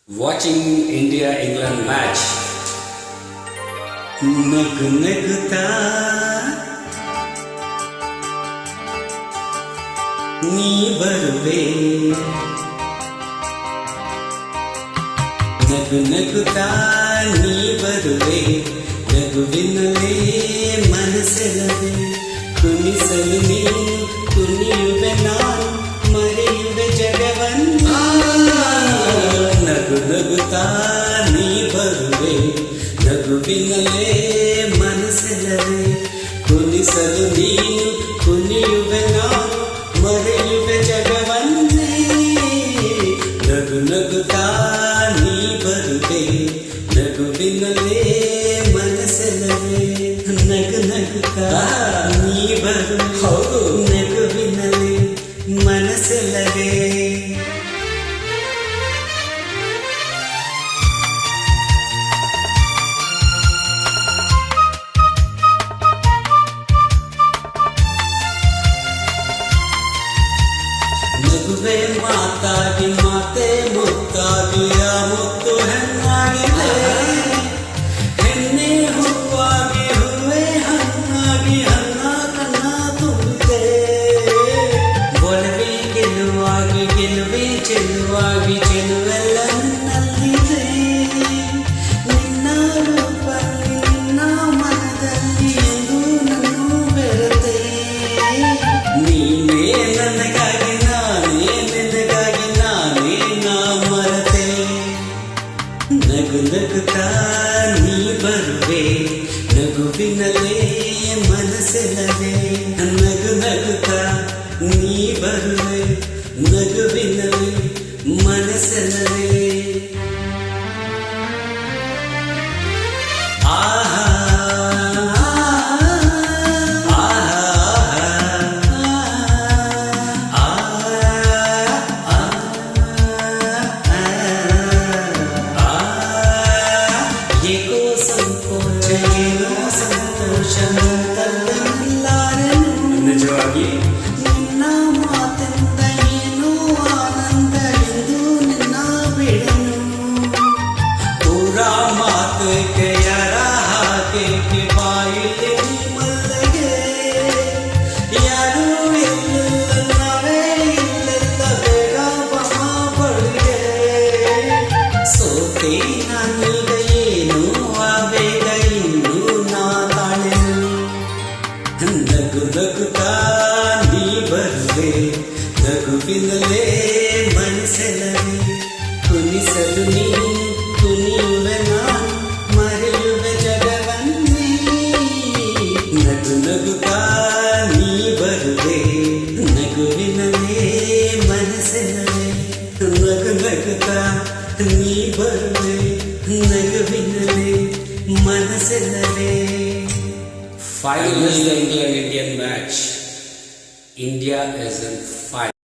Watching India-England match. ನಗು ನಗುತ್ತಾ ನೀ ಬರುವೆ, ನಗು ನಗುತ್ತಾ ನೀ ಬರುವೆ, ನಗುವಿನಲ್ಲೇ ಮನಸ್ಸೆಲ್ಲವೇ ಕುಣಿಸಲು ನೀನು, ಕುಣಿಯುವೆ ನಾನು, ಮರೆಯುವೆ ಜಗವನ್ನು. ನಗು ನಗುತ್ತಾ ನೀ ಬರುವೆ, ನಗುವಿನಲ್ಲೇ ಮನಸ್ಸೆಲ್ಲವೇ ಕುಣಿಸಲು ನೀನು, ಕುಣಿಯುವೆ ನಾನು, ಮರೆಯುವೆ ಜಗವನ್ನೇ. ನಗು ನಗುತ್ತಾ ನೀ ಬರುವೆ, ನಗುವಿನಲ್ಲೇ ಮನಸ್ಸೆಲ್ಲವೇ. ನಗು ನಗುತ್ತಾ ನೀ ಬರುವೆ, ಹೌದು, ನಗುವಿನಲ್ಲೇ ಮನಸ್ಸೆಲ್ಲವೇ. ನಗುವೆ ಮಾತಾಗಿ ಮಾತೆ ಮುತ್ತಾಗಿ ಆ ಮುತ್ತು ಹೆಣ್ಣಾಗಿದೆ, ಹೆಣ್ಣೆ ಹೂವಾಗಿ ಹೂವೆ ಹಣ್ಣಾಗಿ ಹಣ್ಣ ಕಣ್ಣ ತುಂಬಿದೆ. ಒಲವೇ ಗೆಲುವಾಗಿ ಗೆಲುವೆ ಚೆಲುವಾಗಿ ಚೆಲುವೆಲ್ಲ ನನ್ನಲ್ಲಿದೆ. ನಿನ್ನ ರೂಪ ನಿನ್ನ ಮನದಲ್ಲಿ ಎಂದು ನಾನು ಬೆರೆತೆ. ನೀನೇ ನನಗಾಗಿ ನಗು ನಗುತ್ತಾ ನೀ ಬರುವೆ, ನಗುವಿನಲ್ಲೇ ಮನಸ್ಸೆಲ್ಲವೇ. ನಗು ನಗುತ್ತಾ ನೀ ಬರುವೆ, ನಗುವಿನಲ್ಲೇ ಮನಸ್ಸೆಲ್ಲವೇ. ಆಹಾ ಏಕೋ ಸಂಕೋಚ ಏನೋ ಸಂತೋಷ ತಲ್ಲಲಾರೆನು. ನಿಜವಾಗಿ ನಿನ್ನ ಮಾತಿಂದ ಏನೋ ಆನಂದ ಎಂದು ನಿನ್ನ ಬಿಡನು. ಪೂರ ಮಾತಕ್ಕೆ ಯಾರ ಹಾಕಕ್ಕೆ ಬಾಯಿಲೆ ಮಲ್ಲಿಗೆ. ಯಾರು ಇಲ್ಲಿಲ್ಲ ನಾವೇ ಇಲ್ಲೆಲ್ಲ ಬೇಗ ಬಳಿಗೆ. ಸೋತೆ ನಾನೀಗ ಏನು ಆವೇಗ ಇನ್ನು ನಾ ತಾಳೆನು. ನಗು ನಗುತ್ತಾ ನೀ ಬರುವೆ, ನಗುವಿನಲ್ಲೇ ಮನಸ್ಸೆಲ್ಲವೇ ಕುಣಿಸಲು ನೀನು, ಕುಣಿಯುವೆ ನಾನು, ಮರೆಯುವೆ ಜಗವನ್ನೇ. ನಗು ನಗುತ್ತಾ ನೀ ಬರುವೆ, ನಗುವಿನಲ್ಲೇ ಮನಸ್ಸೆಲ್ಲವೇ. ನಗು ನಗುತ್ತಾ ನೀ ಬರುವೆ, ನಗುವಿನಲ್ಲೇ ಮನಸ್ಸೆಲ್ಲವೇ. Final is the England-Indian match. India is in final.